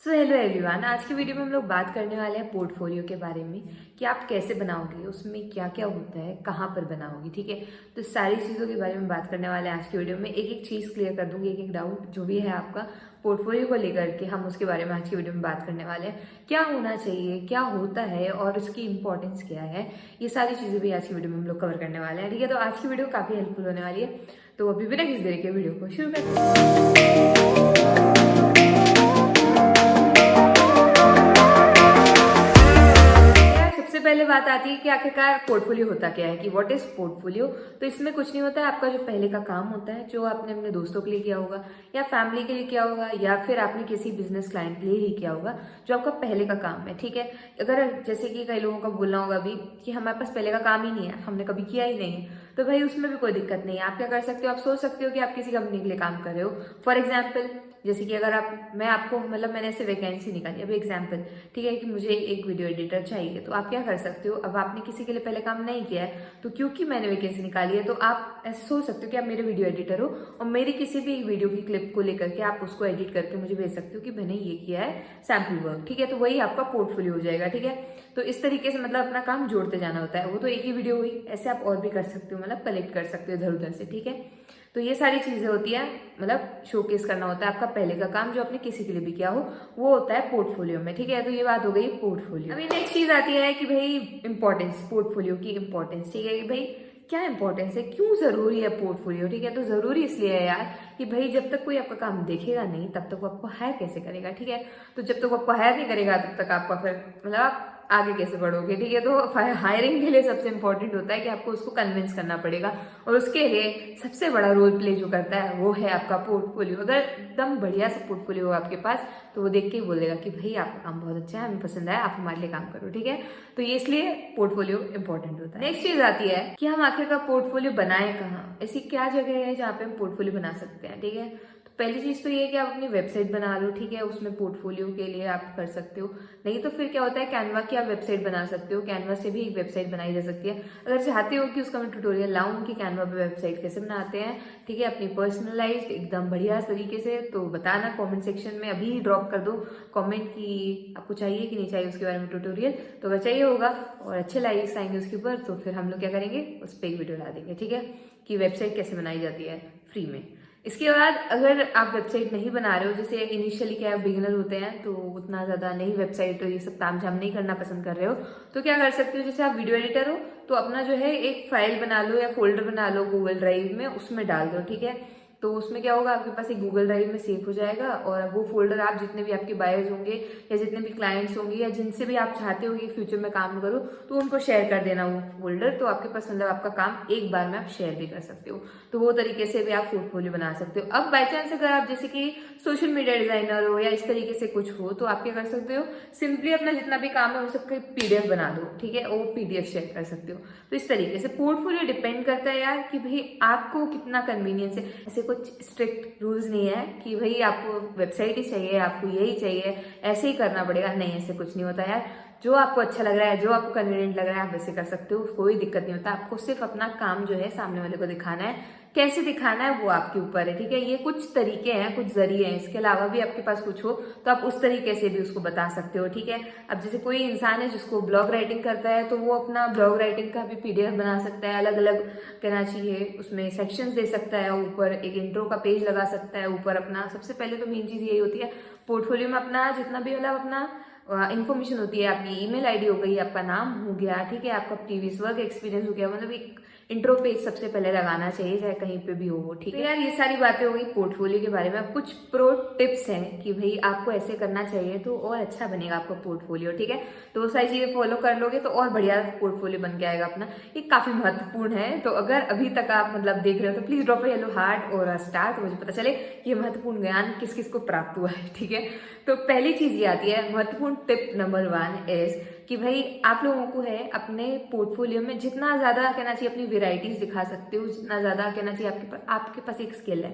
So hello everyone, आज की video में हम लोग बात करने वाले हैं पोर्टफोलियो के बारे में कि आप कैसे बनाओगे, उसमें क्या क्या होता है, कहाँ पर बनाओगे। ठीक है, तो सारी चीज़ों के बारे में बात करने वाले हैं आज की वीडियो में। एक एक चीज़ क्लियर कर दूंगी, एक एक डाउट जो भी है आपका पोर्टफोलियो को लेकर के हम उसके बारे में आज की वीडियो में बात करने वाले हैं। क्या होना चाहिए, क्या होता है और उसकी इंपॉर्टेंस क्या है, ये सारी चीज़ें भी आज की वीडियो में हम लोग कवर करने वाले हैं। ठीक है, तो आज की वीडियो काफ़ी हेल्पफुल होने वाली है। तो अभी बिना किसी देरी के वीडियो को शुरू करते हैं। सबसे पहले बात आती है कि आखिरकार पोर्टफोलियो होता क्या है, कि व्हाट इज पोर्टफोलियो। तो इसमें कुछ नहीं होता है, आपका जो पहले का काम होता है जो आपने अपने दोस्तों के लिए किया होगा या फैमिली के लिए किया होगा या फिर आपने किसी बिजनेस क्लाइंट के लिए ही किया होगा, जो आपका पहले का काम है। ठीक है, अगर जैसे कि कई लोगों का बोलना होगा अभी कि हमारे पास पहले का काम ही नहीं है, हमने कभी किया ही नहीं है, तो भाई उसमें भी कोई दिक्कत नहीं है। आप क्या कर सकते हो, आप सोच सकते हो कि आप किसी कंपनी के लिए काम कर रहे हो। फॉर एग्जाम्पल, जैसे कि अगर मैं आपको मैंने ऐसे वैकेंसी निकाली, अभी एग्जाम्पल, ठीक है, कि मुझे एक वीडियो एडिटर चाहिए, तो आप क्या कर सकते हो, अब आपने किसी के लिए पहले काम नहीं किया है, तो क्योंकि मैंने वैकेंसी निकाली है तो आप ऐसे सोच सकते हो कि आप मेरे वीडियो एडिटर हो और मेरी किसी भी वीडियो की क्लिप को लेकर के आप उसको एडिट करके मुझे भेज सकते हो कि मैंने ये किया है सैम्पल वर्क। ठीक है, तो वही आपका पोर्टफोलियो हो जाएगा। ठीक है, तो इस तरीके से अपना काम जोड़ते जाना होता है। वो तो एक ही वीडियो हुई, ऐसे आप और भी कर सकते हो, कलेक्ट कर सकते हो इधर उधर से। ठीक है, तो ये सारी चीजें होती है, शोकेस करना होता है आपका पहले का काम जो आपने किसी के लिए भी किया हो, वो होता है पोर्टफोलियो में। ठीक है, तो ये बात हो गई पोर्टफोलियो। अभी नेक्स्ट चीज आती है कि भाई इंपॉर्टेंस, पोर्टफोलियो की इंपॉर्टेंस। ठीक है, कि भाई क्या इंपॉर्टेंस है, क्यों जरूरी है पोर्टफोलियो। ठीक है, तो जरूरी इसलिए है यार कि भाई जब तक कोई आपका काम देखेगा नहीं तब तक वो आपको हायर कैसे करेगा। ठीक है, तो जब तक वो आपको हायर नहीं करेगा तब तक आपका फिर आप आगे कैसे बढ़ोगे। ठीक है, तो हायरिंग के लिए सबसे इंपॉर्टेंट होता है कि आपको उसको कन्विंस करना पड़ेगा, और उसके लिए सबसे बड़ा रोल प्ले जो करता है वो है आपका पोर्टफोलियो। अगर एकदम बढ़िया सा पोर्टफोलियो हो आपके पास तो वो देख के ही बोलेगा कि भाई आपका काम बहुत अच्छा है, हमें पसंद आया, आप हमारे लिए काम करो। ठीक है, तो ये इसलिए पोर्टफोलियो इंपॉर्टेंट होता है। नेक्स्ट चीज आती है कि हम आखिरकार पोर्टफोलियो बनाए कहाँ, ऐसी क्या जगह है जहाँ पे हम पोर्टफोलियो बना सकते हैं। ठीक है, पहली चीज तो ये है कि आप अपनी वेबसाइट बना लो। ठीक है, उसमें पोर्टफोलियो के लिए आप कर सकते हो। नहीं तो फिर क्या होता है, कैनवा की आप वेबसाइट बना सकते हो, कैनवा से भी एक वेबसाइट बनाई जा सकती है। अगर चाहते हो कि उसका मैं ट्यूटोरियल लाऊं कि कैनवा पे वेबसाइट कैसे बनाते हैं, ठीक है, अपनी पर्सनलाइज्ड एकदम बढ़िया तरीके से, तो बताना कमेंट सेक्शन में, अभी ही ड्रॉप कर दो कमेंट कि आपको चाहिए कि नहीं चाहिए उसके बारे में ट्यूटोरियल। तो अगर चाहिए होगा और अच्छे लाइक्स आएंगे उसके ऊपर तो फिर हम लोग क्या करेंगे, उस पर एक वीडियो ला देंगे। ठीक है, कि वेबसाइट कैसे बनाई जाती है फ्री में। इसके बाद अगर आप वेबसाइट नहीं बना रहे हो, जैसे इनिशियली क्या आप बिगिनर होते हैं तो उतना ज़्यादा नहीं वेबसाइट ये सब ताम झाम नहीं करना पसंद कर रहे हो, तो क्या कर सकते हो, जैसे आप वीडियो एडिटर हो तो अपना जो है एक फाइल बना लो या फोल्डर बना लो गूगल ड्राइव में, उसमें डाल दो। ठीक है, तो उसमें क्या होगा, आपके पास एक गूगल ड्राइव में सेव हो जाएगा और वो फोल्डर आप जितने भी आपके बायर्स होंगे या जितने भी क्लाइंट्स होंगे या जिनसे भी आप चाहते हो कि फ्यूचर में काम करो तो उनको शेयर कर देना वो फोल्डर। तो आपके पास आपका काम एक बार में आप शेयर भी कर सकते हो। तो वो तरीके से भी आप पोर्टफोलियो बना सकते हो। अब बाई चांस अगर आप जैसे कि सोशल मीडिया डिजाइनर हो या इस तरीके से कुछ हो तो आप क्या कर सकते हो, सिंपली अपना जितना भी काम है उन सबका पीडीएफ बना दो। ठीक है, वो पीडीएफ शेयर कर सकते हो। तो इस तरीके से पोर्टफोलियो डिपेंड करता है यार कि भाई आपको कितना कन्वीनियंस है। ऐसे कुछ स्ट्रिक्ट रूल्स नहीं है कि भाई आपको वेबसाइट ही चाहिए, आपको यही चाहिए, ऐसे ही करना पड़ेगा। नहीं, ऐसे कुछ नहीं होता यार। जो आपको अच्छा लग रहा है, जो आपको कन्वीनियंट लग रहा है, आप वैसे कर सकते हो, कोई दिक्कत नहीं होता। आपको सिर्फ अपना काम जो है सामने वाले को दिखाना है, कैसे दिखाना है वो आपके ऊपर है। ठीक है, ये कुछ तरीके हैं, कुछ जरिए हैं। इसके अलावा भी आपके पास कुछ हो तो आप उस तरीके से भी उसको बता सकते हो। ठीक है, अब जैसे कोई इंसान है जिसको ब्लॉग राइटिंग करता है तो वो अपना ब्लॉग राइटिंग का भी पीडीएफ बना सकता है, अलग अलग कहना चाहिए, उसमें सेक्शंस दे सकता है, ऊपर एक इंट्रो का पेज लगा सकता है, ऊपर अपना सबसे पहले तो मेन चीज यही होती है पोर्टफोलियो में अपना जितना भी अपना इन्फॉर्मेशन होती है, आपकी ईमेल आईडी हो गई, आपका नाम हो गया, ठीक है, आपका प्रीवियस वर्क एक्सपीरियंस हो गया, एक इंट्रो पेज सबसे पहले लगाना चाहिए चाहे कहीं पे भी हो वो। ठीक है यार, ये सारी बातें हो गई पोर्टफोलियो के बारे में। अब कुछ प्रो टिप्स हैं कि भाई आपको ऐसे करना चाहिए तो और अच्छा बनेगा आपका पोर्टफोलियो। ठीक है, तो वो सारी चीजें फॉलो कर लोगे तो और बढ़िया पोर्टफोलियो बन के आएगा अपना। ये काफी महत्वपूर्ण है, तो अगर अभी तक आप देख रहे हो तो प्लीज ड्रॉप येलो हार्ट और स्टार, तो मुझे पता चले कि ये महत्वपूर्ण ज्ञान किस किस को प्राप्त हुआ है। ठीक है, तो पहली चीज ये आती है, महत्वपूर्ण टिप नंबर 1 इज कि भाई आप लोगों को है अपने पोर्टफोलियो में जितना ज्यादा कहना चाहिए अपनी वेराइटीज दिखा सकते हो, जितना ज्यादा कहना चाहिए आपके पास एक स्किल है।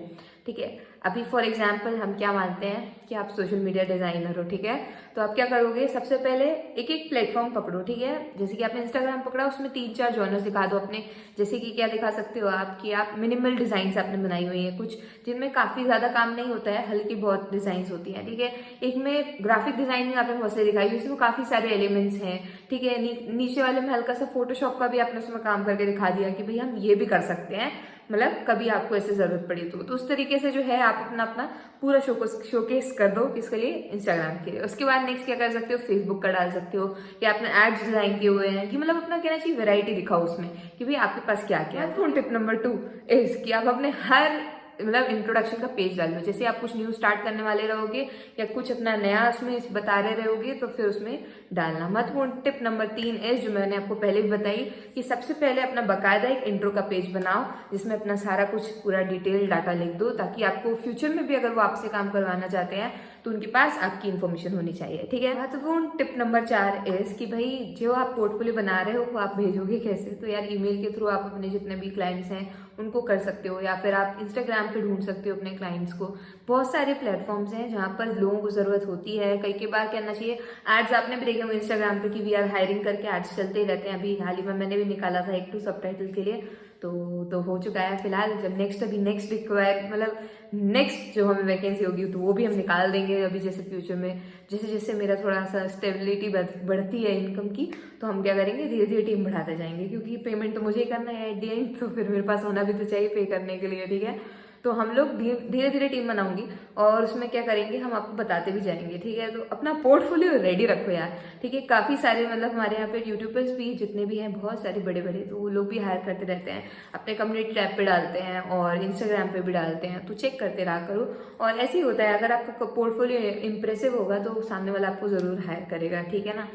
ठीक है, अभी फॉर एग्जाम्पल हम क्या मानते हैं कि आप सोशल मीडिया डिजाइनर हो, ठीक है, तो आप क्या करोगे, सबसे पहले एक एक प्लेटफॉर्म पकड़ो, ठीक है। जैसे कि आपने इंस्टाग्राम पकड़ा, उसमें 3-4 जॉनर्स दिखा दो अपने। जैसे कि क्या दिखा सकते हो आप कि आप मिनिमल डिजाइन आपने बनाई हुई है कुछ, जिनमें काफी ज्यादा काम नहीं होता है, हल्की बहुत डिजाइन होती है, ठीक है। एक में ग्राफिक डिजाइनिंग आपने बहुत सारी दिखाई, उसमें काफी सारे एलिमेंट्स हैं, ठीक है। नीचे वाले में हल्का सा फोटोशॉप का भी आपने उसमें काम करके दिखा दिया कि भाई हम ये भी कर सकते हैं, मतलब कभी आपको ऐसे जरूरत पड़ी तो उस तरीके से जो है आप अपना अपना पूरा शोकेस कर दो, किसके लिए, इंस्टाग्राम के लिए। उसके बाद नेक्स्ट क्या कर सकते हो, फेसबुक का डाल सकते हो, या आपने एड्स डिजाइन किए हुए हैं कि मतलब अपना कहना चाहिए वैरायटी दिखाओ उसमें कि भाई आपके पास क्या क्या है। टिप नंबर 2 इज कि आप अपने हर मतलब इंट्रोडक्शन का पेज डाल लो। जैसे आप कुछ न्यू स्टार्ट करने वाले रहोगे या कुछ अपना नया उसमें बता रहे रहोगे तो फिर उसमें डालना। महत्वपूर्ण टिप नंबर 3 इज, जो मैंने आपको पहले भी बताई, कि सबसे पहले अपना बकायदा एक इंट्रो का पेज बनाओ जिसमें अपना सारा कुछ पूरा डिटेल डाटा लिख दो, ताकि आपको फ्यूचर में भी अगर वो आपसे काम करवाना चाहते हैं तो उनके पास आपकी इन्फॉर्मेशन होनी चाहिए, ठीक है। महत्वपूर्ण टिप नंबर 4 इज कि भाई जो आप पोर्टफोलियो बना रहे हो वो आप भेजोगे कैसे, तो यार ईमेल के थ्रू आप अपने जितने भी क्लाइंट्स हैं उनको कर सकते हो, या फिर आप इंस्टाग्राम पे ढूंढ सकते हो अपने क्लाइंट्स को। बहुत सारे प्लेटफॉर्म्स हैं जहाँ पर लोगों को जरूरत होती है। कई बार कहना चाहिए एड्स आपने भी देखे होंगे इंस्टाग्राम पे कि वी आर हायरिंग करके एड्स चलते ही रहते हैं। अभी हाल ही में मैंने भी निकाला था एक 2 सबटाइटल के लिए, तो हो चुका है फिलहाल। जब नेक्स्ट रिक्वायर मतलब नेक्स्ट जो हमें वैकेंसी होगी तो वो भी हम निकाल देंगे। अभी जैसे फ्यूचर में जैसे जैसे मेरा थोड़ा सा स्टेबिलिटी बढ़ती है इनकम की, तो हम क्या करेंगे, धीरे धीरे टीम बढ़ाते जाएंगे, क्योंकि पेमेंट तो मुझे ही करना है एट द एंड, तो फिर मेरे पास होना भी तो चाहिए पे करने के लिए, ठीक है। तो हम लोग धीरे धीरे टीम बनाऊंगी और उसमें क्या करेंगे हम आपको बताते भी जाएंगे, ठीक है। तो अपना पोर्टफोलियो रेडी रखो यार, ठीक है। काफी सारे मतलब हमारे यहाँ पे यूट्यूबर्स भी जितने भी हैं बहुत सारे बड़े बड़े, तो वो लोग भी हायर करते रहते हैं, अपने कम्युनिटी टैब पे डालते हैं और इंस्टाग्राम पे भी डालते हैं, तो चेक करते रहा करो। और ऐसे ही होता है, अगर आपका पोर्टफोलियो इंप्रेसिव होगा तो सामने वाला आपको जरूर हायर करेगा, ठीक है ना।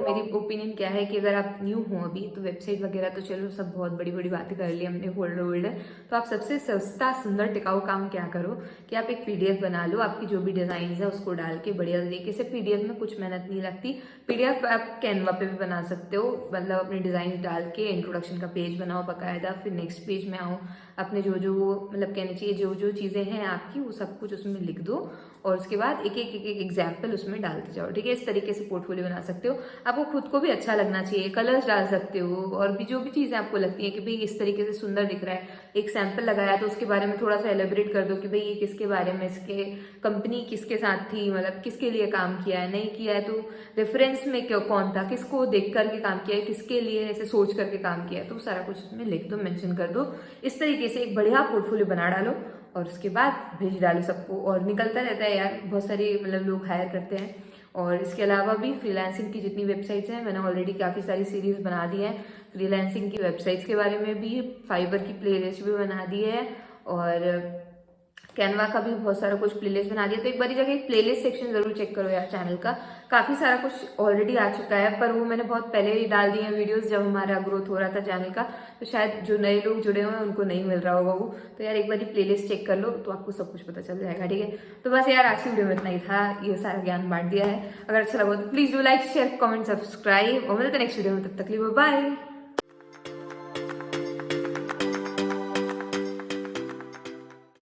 मेरी ओपिनियन क्या है कि अगर आप न्यू हो अभी, तो वेबसाइट वगैरह तो चलो सब बहुत बड़ी बड़ी बातें कर ली हमने, होल्डर, तो आप सबसे सस्ता सुंदर टिकाऊ काम क्या करो कि आप एक पीडीएफ बना लो, आपकी जो भी डिजाइन है उसको डाल के बढ़िया तरीके से। पीडीएफ में कुछ मेहनत नहीं लगती, पीडीएफ आप कैनवा पे भी बना सकते हो, मतलब अपने डिजाइन डाल के इंट्रोडक्शन का पेज बनाओ बकायदा, फिर नेक्स्ट पेज में आओ, अपने जो मतलब कहना चाहिए जो चीजें हैं आपकी वो सब कुछ उसमें लिख दो और उसके बाद एक एक एग्जाम्पल उसमें डालते जाओ, ठीक है। इस तरीके से पोर्टफोलियो बना सकते हो। आपको खुद को भी अच्छा लगना चाहिए, कलर्स डाल सकते हो और भी जो भी चीजें आपको लगती है कि भाई इस तरीके से सुंदर दिख रहा है, एक सैंपल लगाया तो उसके बारे में थोड़ा सा एलेबरेट कर दो कि भाई ये किसके बारे में, इसके कंपनी किसके साथ थी, मतलब किसके लिए काम किया है, नहीं किया है तो रेफरेंस में क्यों, कौन था, किसको देख करके काम किया है, किसके लिए ऐसे सोच करके काम किया है, तो सारा कुछ उसमें लिख दो, मेंशन कर दो। इस तरीके से एक बढ़िया पोर्टफोलियो बना डालो और उसके बाद भेज डालो सबको, और निकलता रहता है यार, बहुत सारे मतलब लोग हायर करते हैं। और इसके अलावा भी फ्रीलांसिंग की जितनी वेबसाइट्स हैं, मैंने ऑलरेडी काफ़ी सारी सीरीज बना दी है फ्रीलांसिंग की वेबसाइट्स के बारे में भी, फाइबर की प्लेलिस्ट भी बना दी है और कैनवा का भी बहुत सारा कुछ प्लेलिस्ट बना दिया। तो एक बारी जगह प्लेलिस्ट सेक्शन जरूर चेक करो यार चैनल का, काफी सारा कुछ ऑलरेडी आ चुका है, पर वो मैंने बहुत पहले ही डाल दिए हैं वीडियोस जब हमारा ग्रोथ हो रहा था चैनल का, तो शायद जो नए लोग जुड़े हुए हैं उनको नहीं मिल रहा होगा वो। तो यार एक बारी प्लेलिस्ट चेक कर लो तो आपको सब कुछ पता चल जाएगा, ठीक है। तो बस यार आज की वीडियो में इतना ही था, ये सारा ज्ञान बांट दिया है। अगर अच्छा लगा तो please do like share comment subscribe और मिलते नेक्स्ट वीडियो में, तब तक के लिए बाय।